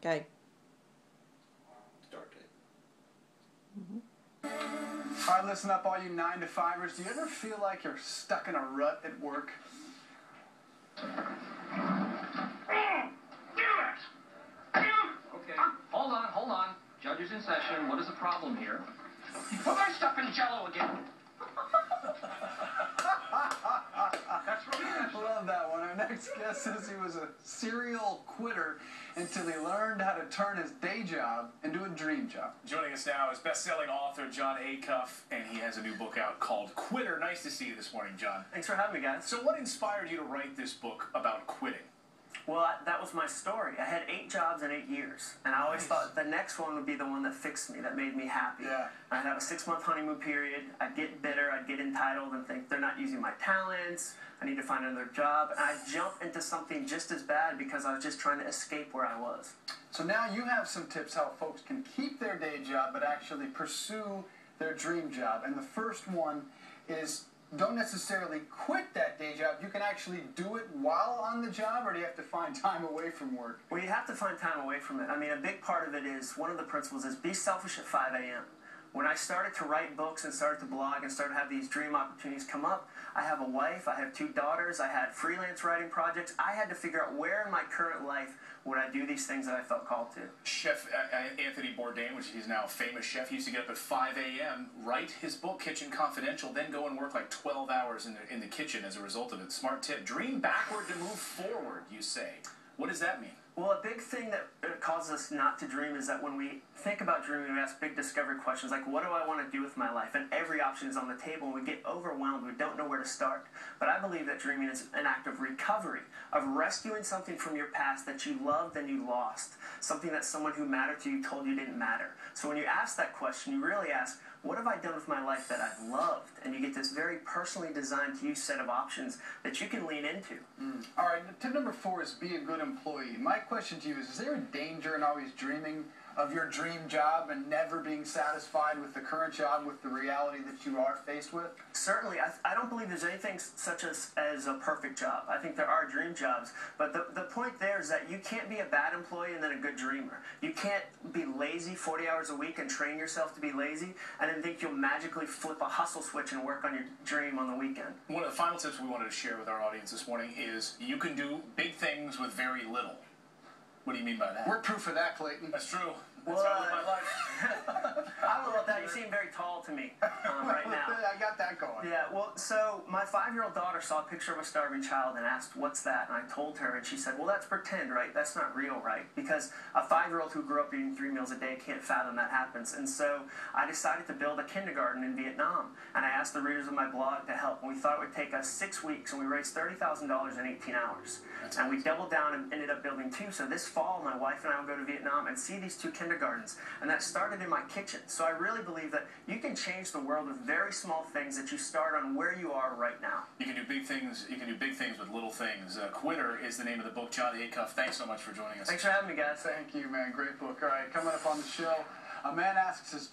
Okay. Start date. All right, listen up, all you 9-to-5ers. Do you ever feel like you're stuck in a rut at work? Okay, hold on. Judge is in session. What is the problem here? You put my stuff in Jell-O again. That's right. Love that one. Our next guest says he was a serial quitter until he learned how to turn his day job into a dream job. Joining us now is best-selling author Jon ACUFF, and he has a new book out called Quitter. Nice to see you this morning, Jon. Thanks for having me, guys. So what inspired you to write this book about quitting? Well, that was my story. I had 8 jobs in 8 years, and I always thought the next one would be the one that fixed me, that made me happy. Yeah. I'd have a 6-month honeymoon period. I'd get bitter. I'd get entitled and think they're not using my talents. I need to find another job. And I'd jump into something just as bad because I was just trying to escape where I was. So now you have some tips how folks can keep their day job but actually pursue their dream job. And the first one is, don't necessarily quit that day job. You can actually do it while on the job, or do you have to find time away from work? Well, you have to find time away from it. I mean, a big part of it is, one of the principles is be selfish at 5 a.m. When I started to write books and started to blog and started to have these dream opportunities come up, I have a wife, I have 2 daughters, I had freelance writing projects. I had to figure out where in my current life would I do these things that I felt called to. Chef Anthony Bourdain, which he's now a famous chef, he used to get up at 5 a.m., write his book, Kitchen Confidential, then go and work like 12 hours in the kitchen as a result of it. Smart tip. Dream backward to move forward, you say. What does that mean? Well, a big thing that causes us not to dream is that when we think about dreaming, we ask big discovery questions like, what do I want to do with my life? And every option is on the table, and we get overwhelmed. We don't know where to start. But I believe that dreaming is an act of recovery, of rescuing something from your past that you loved and you lost, something that someone who mattered to you told you didn't matter. So when you ask that question, you really ask, what have I done with my life that I've loved? And you get this very personally designed to you set of options that you can lean into. All right, tip number 4 is be a good employee. My question to you is there a danger in always dreaming of your dream job and never being satisfied with the current job, with the reality that you are faced with? Certainly. I don't believe there's anything such as a perfect job. I think there are dream jobs. But the point there is that you can't be a bad employee and then a good dreamer. You can't be lazy 40 hours a week and train yourself to be lazy and then think you'll magically flip a hustle switch and work on your dream on the weekend. One of the final tips we wanted to share with our audience this morning is you can do big things with very little. What do you mean by that? We're proof of that, Clayton. That's true. That's how I live my life. I don't know about that. You seem very tall to me right now. I got that going. Yeah, well, so my 5-year-old daughter saw a picture of a starving child and asked, what's that? And I told her, and she said, well, that's pretend, right? That's not real, right? Because a 5-year-old who grew up eating 3 meals a day can't fathom that happens. And so I decided to build a kindergarten in Vietnam. And I asked the readers of my blog to help. And we thought it would take us 6 weeks, and we raised $30,000 in 18 hours. And we doubled down and ended up building 2. So this fall, my wife and I will go to Vietnam and see these 2 kindergartens. And that started in my kitchen. So I really believe that you can change the world with very small things that you start on where you are right now. You can do big things. You can do big things with little things. Quitter is the name of the book. Jon ACUFF, thanks so much for joining us. Thanks for having me, guys. Thank you, man. Great book. All right, coming up on the show, a man asks his